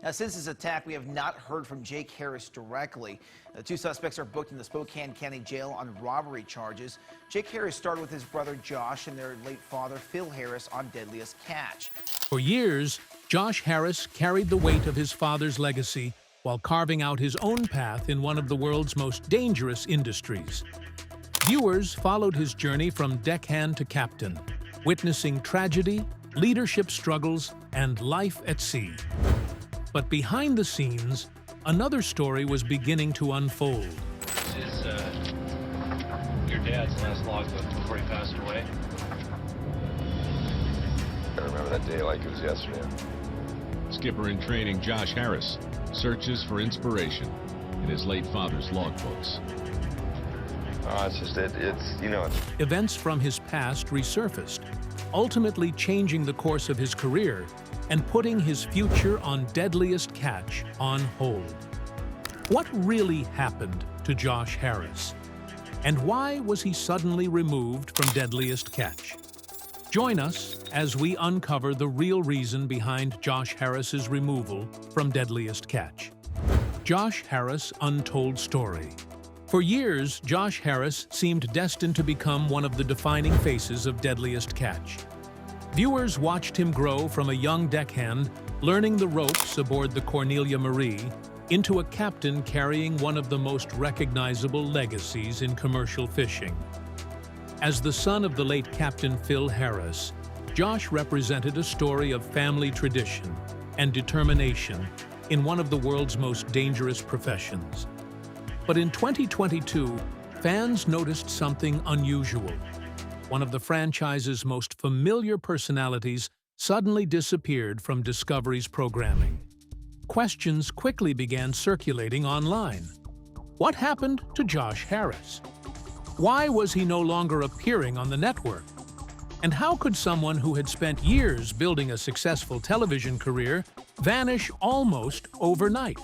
Now, since this attack, we have not heard from Jake Harris directly. The two suspects are booked in the Spokane County Jail on robbery charges. Jake Harris starred with his brother Josh and their late father Phil Harris on Deadliest Catch. For years, Josh Harris carried the weight of his father's legacy while carving out his own path in one of the world's most dangerous industries. Viewers followed his journey from deckhand to captain, witnessing tragedy, leadership struggles, and life at sea. But behind the scenes, another story was beginning to unfold. This is your dad's last logbook before he passed away. I remember that day like it was yesterday. Skipper in training Josh Harris searches for inspiration in his late father's logbooks. Events from his past resurfaced, ultimately changing the course of his career and putting his future on Deadliest Catch on hold. What really happened to Josh Harris? And why was he suddenly removed from Deadliest Catch? Join us as we uncover the real reason behind Josh Harris's removal from Deadliest Catch. Josh Harris' untold story. For years, Josh Harris seemed destined to become one of the defining faces of Deadliest Catch. Viewers watched him grow from a young deckhand, learning the ropes aboard the Cornelia Marie, into a captain carrying one of the most recognizable legacies in commercial fishing. As the son of the late Captain Phil Harris, Josh represented a story of family tradition and determination in one of the world's most dangerous professions. But in 2022, fans noticed something unusual. One of the franchise's most familiar personalities suddenly disappeared from Discovery's programming. Questions quickly began circulating online. What happened to Josh Harris? Why was he no longer appearing on the network? And how could someone who had spent years building a successful television career vanish almost overnight?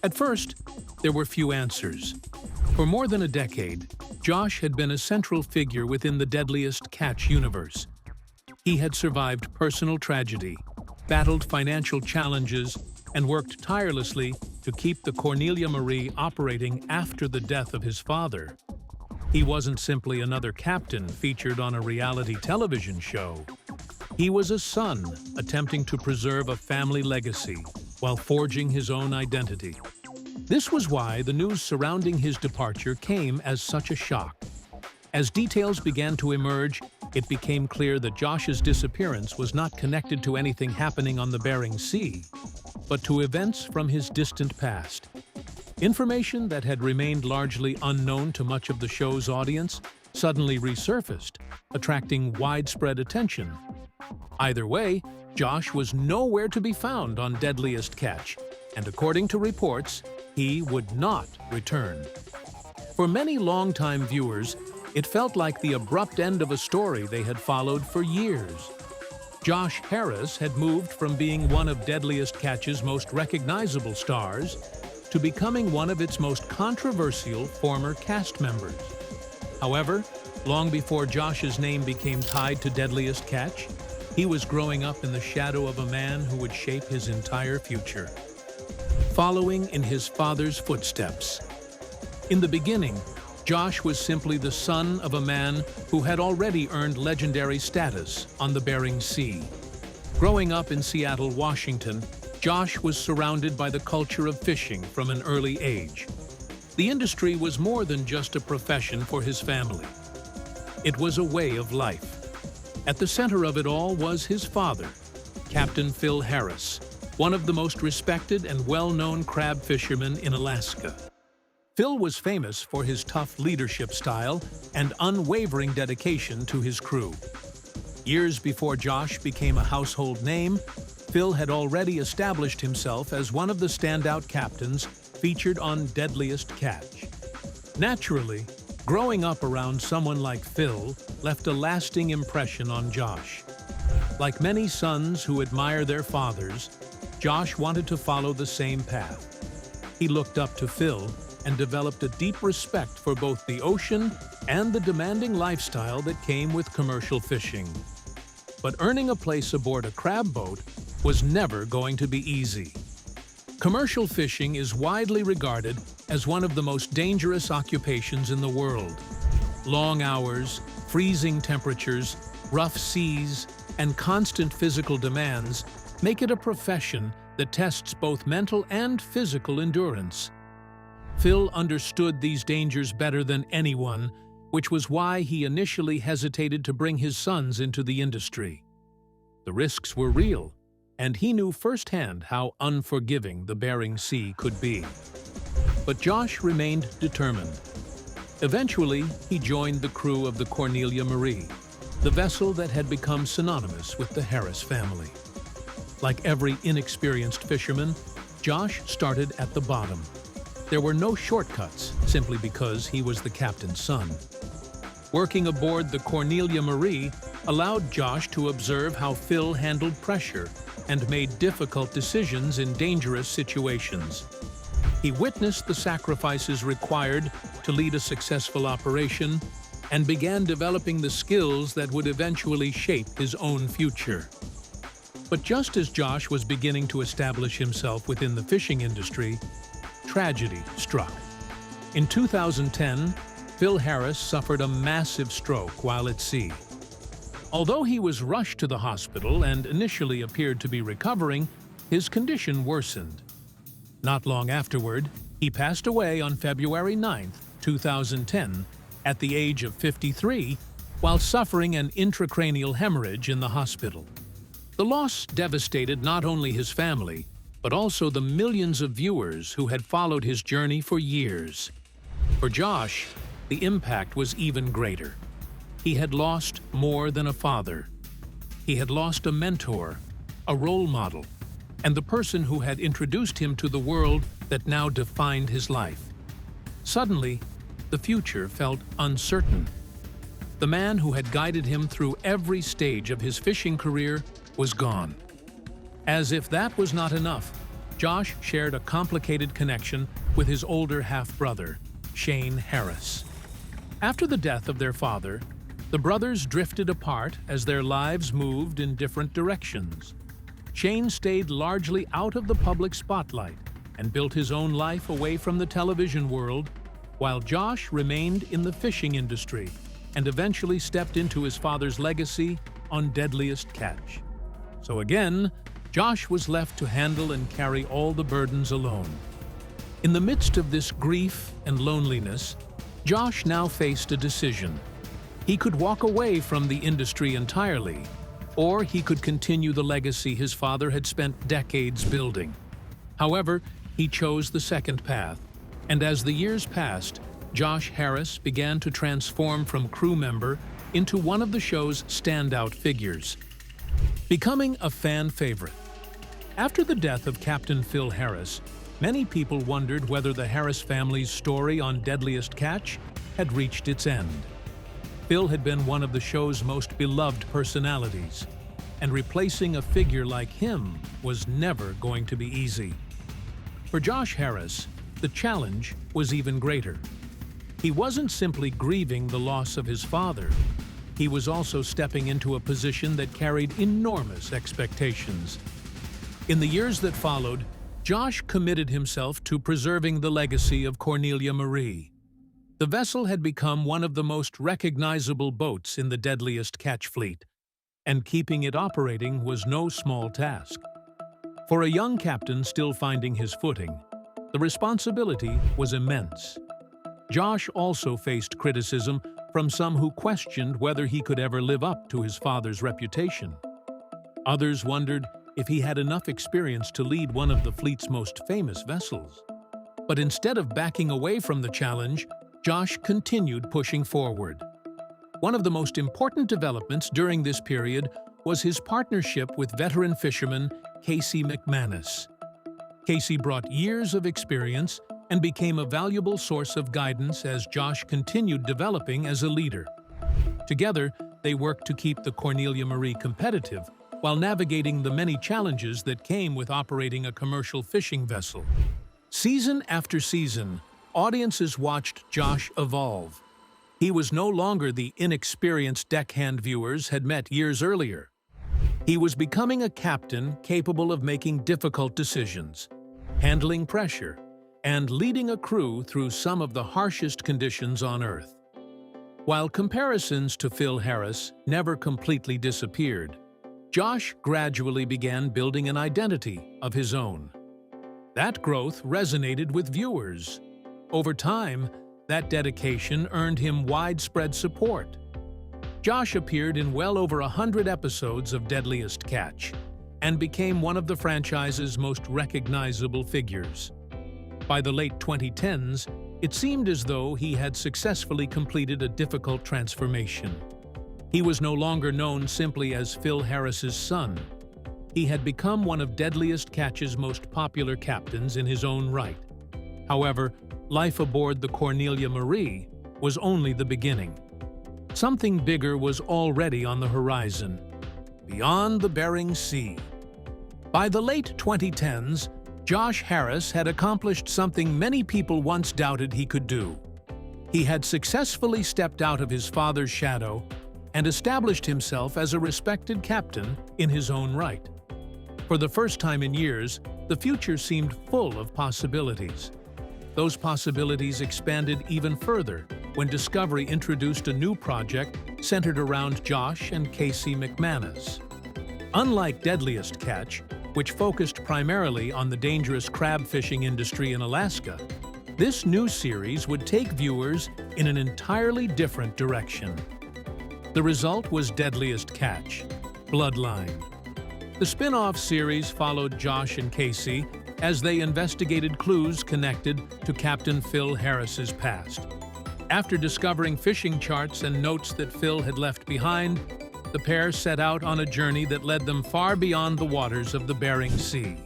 At first, there were few answers. For more than a decade, Josh had been a central figure within the Deadliest Catch universe. He had survived personal tragedy, battled financial challenges, and worked tirelessly to keep the Cornelia Marie operating after the death of his father. He wasn't simply another captain featured on a reality television show. He was a son attempting to preserve a family legacy while forging his own identity. This was why the news surrounding his departure came as such a shock. As details began to emerge, it became clear that Josh's disappearance was not connected to anything happening on the Bering Sea, but to events from his distant past. Information that had remained largely unknown to much of the show's audience suddenly resurfaced, attracting widespread attention. Either way, Josh was nowhere to be found on Deadliest Catch, and according to reports, he would not return. For many longtime viewers, it felt like the abrupt end of a story they had followed for years. Josh Harris had moved from being one of Deadliest Catch's most recognizable stars to becoming one of its most controversial former cast members. However, long before Josh's name became tied to Deadliest Catch, he was growing up in the shadow of a man who would shape his entire future, following in his father's footsteps. In the beginning, Josh was simply the son of a man who had already earned legendary status on the Bering Sea. Growing up in Seattle, Washington, Josh was surrounded by the culture of fishing from an early age. The industry was more than just a profession for his family. It was a way of life. At the center of it all was his father, Captain Phil Harris, one of the most respected and well-known crab fishermen in Alaska. Phil was famous for his tough leadership style and unwavering dedication to his crew. Years before Josh became a household name, Phil had already established himself as one of the standout captains featured on Deadliest Catch. Naturally, growing up around someone like Phil left a lasting impression on Josh. Like many sons who admire their fathers, Josh wanted to follow the same path. He looked up to Phil and developed a deep respect for both the ocean and the demanding lifestyle that came with commercial fishing. But earning a place aboard a crab boat was never going to be easy. Commercial fishing is widely regarded as one of the most dangerous occupations in the world. Long hours, freezing temperatures, rough seas, and constant physical demands make it a profession that tests both mental and physical endurance. Phil understood these dangers better than anyone, which was why he initially hesitated to bring his sons into the industry. The risks were real, and he knew firsthand how unforgiving the Bering Sea could be. But Josh remained determined. Eventually, he joined the crew of the Cornelia Marie, the vessel that had become synonymous with the Harris family. Like every inexperienced fisherman, Josh started at the bottom. There were no shortcuts, simply because he was the captain's son. Working aboard the Cornelia Marie allowed Josh to observe how Phil handled pressure and made difficult decisions in dangerous situations. He witnessed the sacrifices required to lead a successful operation and began developing the skills that would eventually shape his own future. But just as Josh was beginning to establish himself within the fishing industry, tragedy struck. In 2010, Phil Harris suffered a massive stroke while at sea. Although he was rushed to the hospital and initially appeared to be recovering, his condition worsened. Not long afterward, he passed away on February 9, 2010, at the age of 53, while suffering an intracranial hemorrhage in the hospital. The loss devastated not only his family, but also the millions of viewers who had followed his journey for years. For Josh, the impact was even greater. He had lost more than a father. He had lost a mentor, a role model, and the person who had introduced him to the world that now defined his life. Suddenly, the future felt uncertain. The man who had guided him through every stage of his fishing career was gone. As if that was not enough, Josh shared a complicated connection with his older half-brother, Shane Harris. After the death of their father, the brothers drifted apart as their lives moved in different directions. Shane stayed largely out of the public spotlight and built his own life away from the television world, while Josh remained in the fishing industry and eventually stepped into his father's legacy on Deadliest Catch. So again, Josh was left to handle and carry all the burdens alone. In the midst of this grief and loneliness, Josh now faced a decision. He could walk away from the industry entirely, or he could continue the legacy his father had spent decades building. However, he chose the second path, and as the years passed, Josh Harris began to transform from crew member into one of the show's standout figures, becoming a fan favorite. After the death of Captain Phil Harris, many people wondered whether the Harris family's story on Deadliest Catch had reached its end. Phil had been one of the show's most beloved personalities, and replacing a figure like him was never going to be easy. For Josh Harris, the challenge was even greater. He wasn't simply grieving the loss of his father. He was also stepping into a position that carried enormous expectations. In the years that followed, Josh committed himself to preserving the legacy of Cornelia Marie. The vessel had become one of the most recognizable boats in the Deadliest Catch fleet, and keeping it operating was no small task. For a young captain still finding his footing, the responsibility was immense. Josh also faced criticism from some who questioned whether he could ever live up to his father's reputation. Others wondered if he had enough experience to lead one of the fleet's most famous vessels. But instead of backing away from the challenge, Josh continued pushing forward. One of the most important developments during this period was his partnership with veteran fisherman Casey McManus. Casey brought years of experience and became a valuable source of guidance as Josh continued developing as a leader. Together, they worked to keep the Cornelia Marie competitive while navigating the many challenges that came with operating a commercial fishing vessel. Season after season, audiences watched Josh evolve. He was no longer the inexperienced deckhand viewers had met years earlier. He was becoming a captain capable of making difficult decisions. handling pressure, and leading a crew through some of the harshest conditions on Earth. While comparisons to Phil Harris never completely disappeared, Josh gradually began building an identity of his own. That growth resonated with viewers. Over time, that dedication earned him widespread support. Josh appeared in well over 100 episodes of Deadliest Catch and became one of the franchise's most recognizable figures. By the late 2010s, it seemed as though he had successfully completed a difficult transformation. He was no longer known simply as Phil Harris's son. He had become one of Deadliest Catch's most popular captains in his own right. However, life aboard the Cornelia Marie was only the beginning. Something bigger was already on the horizon, beyond the Bering Sea. By the late 2010s, Josh Harris had accomplished something many people once doubted he could do. He had successfully stepped out of his father's shadow and established himself as a respected captain in his own right. For the first time in years, the future seemed full of possibilities. Those possibilities expanded even further when Discovery introduced a new project centered around Josh and Casey McManus. Unlike Deadliest Catch, which focused primarily on the dangerous crab fishing industry in Alaska, this new series would take viewers in an entirely different direction. The result was Deadliest Catch, Bloodline. The spin-off series followed Josh and Casey as they investigated clues connected to Captain Phil Harris's past. After discovering fishing charts and notes that Phil had left behind, the pair set out on a journey that led them far beyond the waters of the Bering Sea.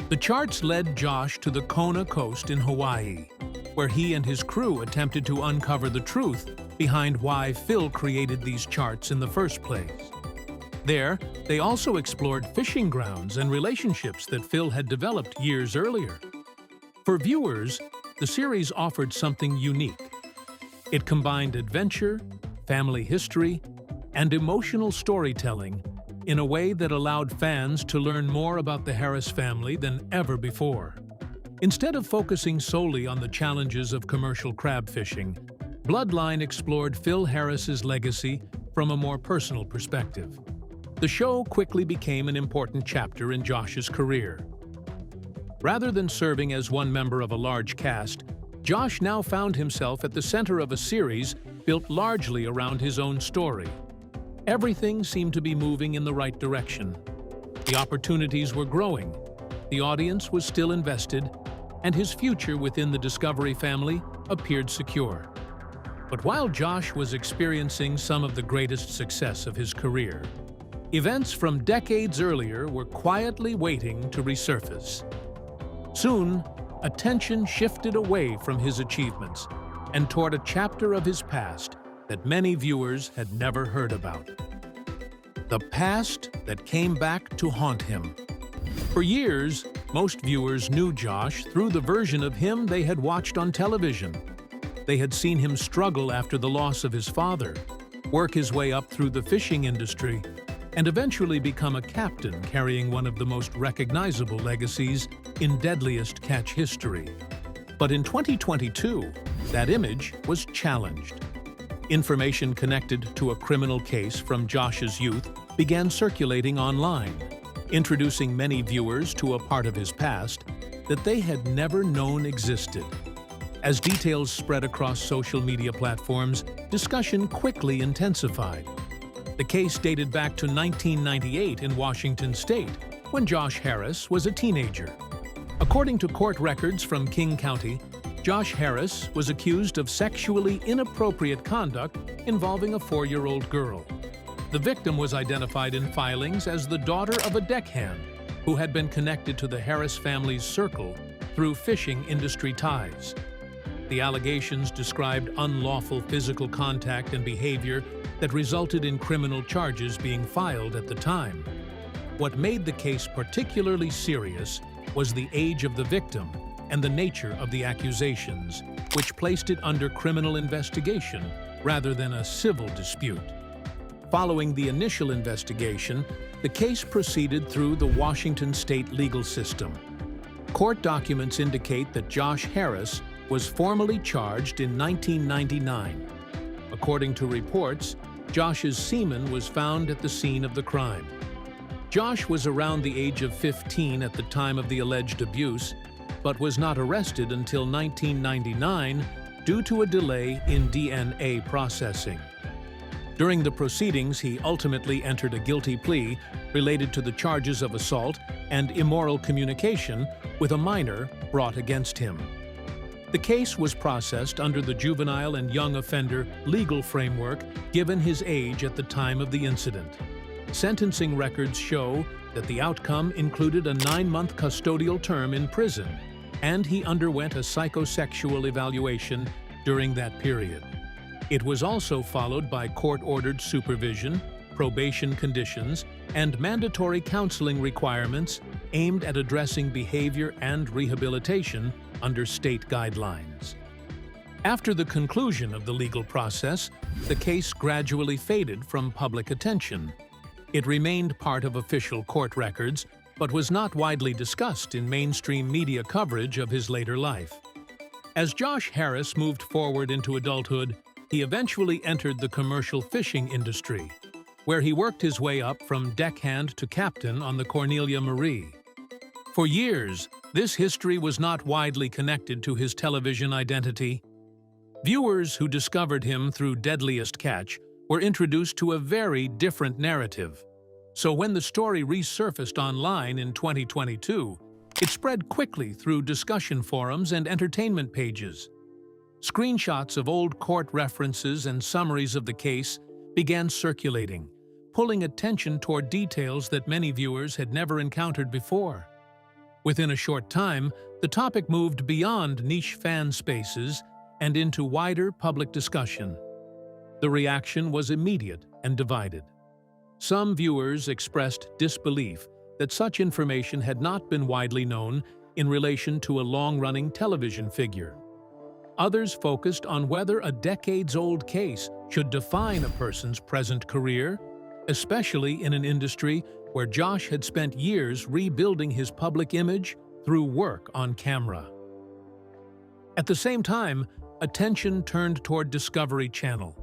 The charts led Josh to the Kona coast in Hawaii, where he and his crew attempted to uncover the truth behind why Phil created these charts in the first place. There, they also explored fishing grounds and relationships that Phil had developed years earlier. For viewers, the series offered something unique. It combined adventure, family history, and emotional storytelling in a way that allowed fans to learn more about the Harris family than ever before. Instead of focusing solely on the challenges of commercial crab fishing, Bloodline explored Phil Harris's legacy from a more personal perspective. The show quickly became an important chapter in Josh's career. Rather than serving as one member of a large cast, Josh now found himself at the center of a series built largely around his own story. Everything seemed to be moving in the right direction. The opportunities were growing, the audience was still invested, and his future within the Discovery family appeared secure. But while Josh was experiencing some of the greatest success of his career, events from decades earlier were quietly waiting to resurface. Soon, attention shifted away from his achievements and toward a chapter of his past that many viewers had never heard about. The past that came back to haunt him. For years, most viewers knew Josh through the version of him they had watched on television. They had seen him struggle after the loss of his father, work his way up through the fishing industry, and eventually become a captain carrying one of the most recognizable legacies in Deadliest Catch history. But in 2022, that image was challenged. Information connected to a criminal case from Josh's youth began circulating online, introducing many viewers to a part of his past that they had never known existed. As details spread across social media platforms, discussion quickly intensified. The case dated back to 1998 in Washington state, when Josh Harris was a teenager. According to court records from King County, Josh Harris was accused of sexually inappropriate conduct involving a 4-year-old girl. The victim was identified in filings as the daughter of a deckhand who had been connected to the Harris family's circle through fishing industry ties. The allegations described unlawful physical contact and behavior that resulted in criminal charges being filed at the time. What made the case particularly serious was the age of the victim and the nature of the accusations, which placed it under criminal investigation rather than a civil dispute. Following the initial investigation, the case proceeded through the Washington state legal system. Court documents indicate that Josh Harris was formally charged in 1999. According to reports, Josh's semen was found at the scene of the crime. Josh was around the age of 15 at the time of the alleged abuse, but was not arrested until 1999 due to a delay in DNA processing. During the proceedings, he ultimately entered a guilty plea related to the charges of assault and immoral communication with a minor brought against him. The case was processed under the juvenile and young offender legal framework given his age at the time of the incident. Sentencing records show that the outcome included a 9-month custodial term in prison, and he underwent a psychosexual evaluation during that period. It was also followed by court-ordered supervision, probation conditions, and mandatory counseling requirements aimed at addressing behavior and rehabilitation under state guidelines. After the conclusion of the legal process, the case gradually faded from public attention. It remained part of official court records, but was not widely discussed in mainstream media coverage of his later life. As Josh Harris moved forward into adulthood, he eventually entered the commercial fishing industry, where he worked his way up from deckhand to captain on the Cornelia Marie. For years, this history was not widely connected to his television identity. Viewers who discovered him through Deadliest Catch were introduced to a very different narrative. So when the story resurfaced online in 2022, it spread quickly through discussion forums and entertainment pages. Screenshots of old court references and summaries of the case began circulating, pulling attention toward details that many viewers had never encountered before. Within a short time, the topic moved beyond niche fan spaces and into wider public discussion. The reaction was immediate and divided. Some viewers expressed disbelief that such information had not been widely known in relation to a long-running television figure. Others focused on whether a decades-old case should define a person's present career, especially in an industry where Josh had spent years rebuilding his public image through work on camera. At the same time, attention turned toward Discovery Channel.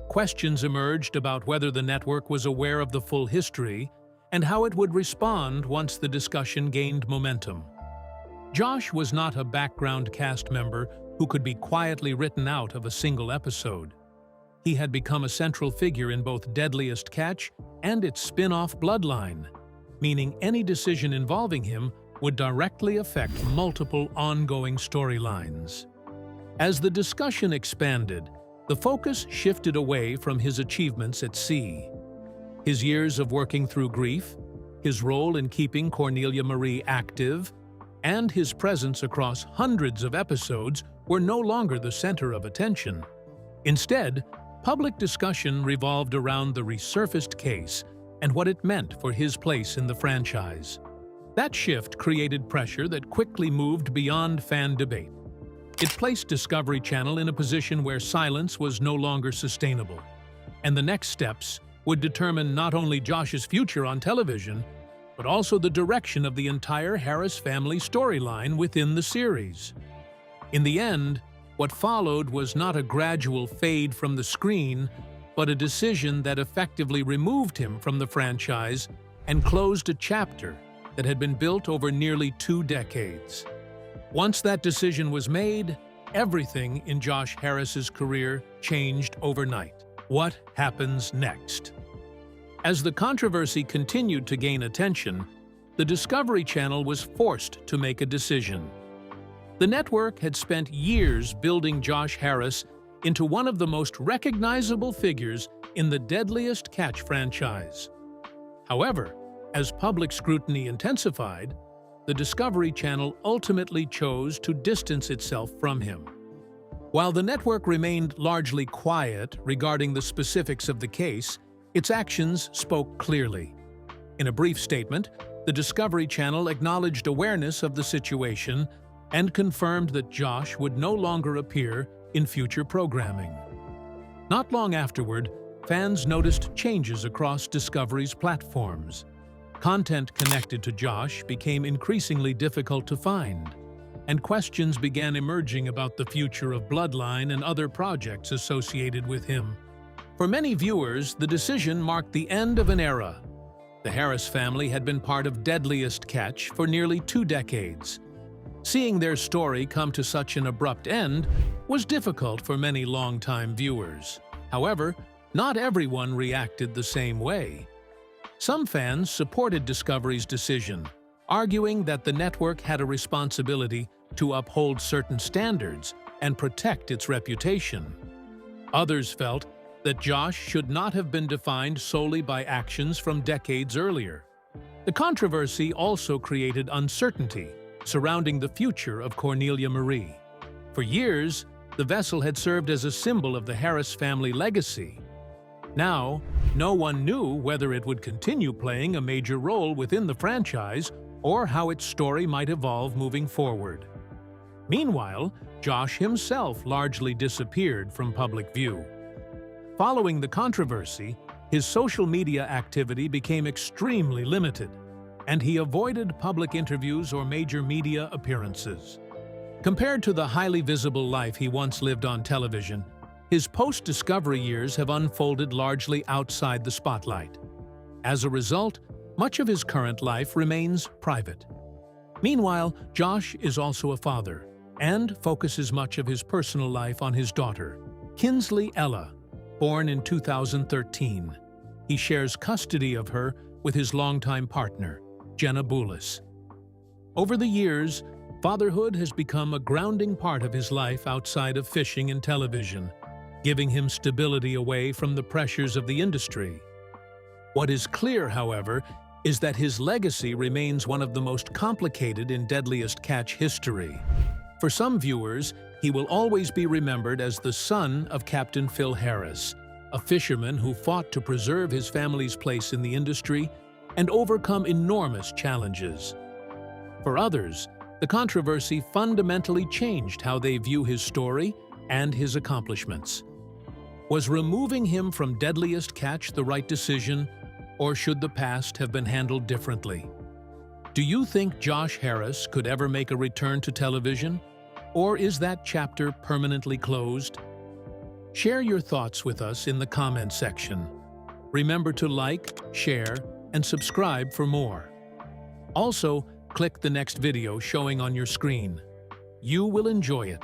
Questions emerged about whether the network was aware of the full history and how it would respond once the discussion gained momentum. Josh was not a background cast member who could be quietly written out of a single episode. He had become a central figure in both Deadliest Catch and its spin-off Bloodline, meaning any decision involving him would directly affect multiple ongoing storylines. As the discussion expanded, the focus shifted away from his achievements at sea. His years of working through grief, his role in keeping Cornelia Marie active, and his presence across hundreds of episodes were no longer the center of attention. Instead, public discussion revolved around the resurfaced case and what it meant for his place in the franchise. That shift created pressure that quickly moved beyond fan debate. It placed Discovery Channel in a position where silence was no longer sustainable, and the next steps would determine not only Josh's future on television, but also the direction of the entire Harris family storyline within the series. In the end, what followed was not a gradual fade from the screen, but a decision that effectively removed him from the franchise and closed a chapter that had been built over nearly 2 decades. Once that decision was made, everything in Josh Harris's career changed overnight. What happens next? As the controversy continued to gain attention, the Discovery Channel was forced to make a decision. The network had spent years building Josh Harris into one of the most recognizable figures in the Deadliest Catch franchise. However, as public scrutiny intensified, the Discovery Channel ultimately chose to distance itself from him. While the network remained largely quiet regarding the specifics of the case, its actions spoke clearly. In a brief statement, the Discovery Channel acknowledged awareness of the situation and confirmed that Josh would no longer appear in future programming. Not long afterward, fans noticed changes across Discovery's platforms. Content connected to Josh became increasingly difficult to find, and questions began emerging about the future of Bloodline and other projects associated with him. For many viewers, the decision marked the end of an era. The Harris family had been part of Deadliest Catch for nearly 2 decades. Seeing their story come to such an abrupt end was difficult for many longtime viewers. However, not everyone reacted the same way. Some fans supported Discovery's decision, arguing that the network had a responsibility to uphold certain standards and protect its reputation. Others felt that Josh should not have been defined solely by actions from decades earlier. The controversy also created uncertainty surrounding the future of Cornelia Marie. For years, the vessel had served as a symbol of the Harris family legacy. Now, no one knew whether it would continue playing a major role within the franchise or how its story might evolve moving forward. Meanwhile, Josh himself largely disappeared from public view. Following the controversy, his social media activity became extremely limited, and he avoided public interviews or major media appearances. Compared to the highly visible life he once lived on television, his post-Discovery years have unfolded largely outside the spotlight. As a result, much of his current life remains private. Meanwhile, Josh is also a father and focuses much of his personal life on his daughter, Kinsley Ella, born in 2013. He shares custody of her with his longtime partner, Jenna Boulis. Over the years, fatherhood has become a grounding part of his life outside of fishing and television, giving him stability away from the pressures of the industry. What is clear, however, is that his legacy remains one of the most complicated in Deadliest Catch history. For some viewers, he will always be remembered as the son of Captain Phil Harris, a fisherman who fought to preserve his family's place in the industry and overcome enormous challenges. For others, the controversy fundamentally changed how they view his story and his accomplishments. Was removing him from Deadliest Catch the right decision, or should the past have been handled differently? Do you think Josh Harris could ever make a return to television, or is that chapter permanently closed? Share your thoughts with us in the comment section. Remember to like, share, and subscribe for more. Also, click the next video showing on your screen. You will enjoy it.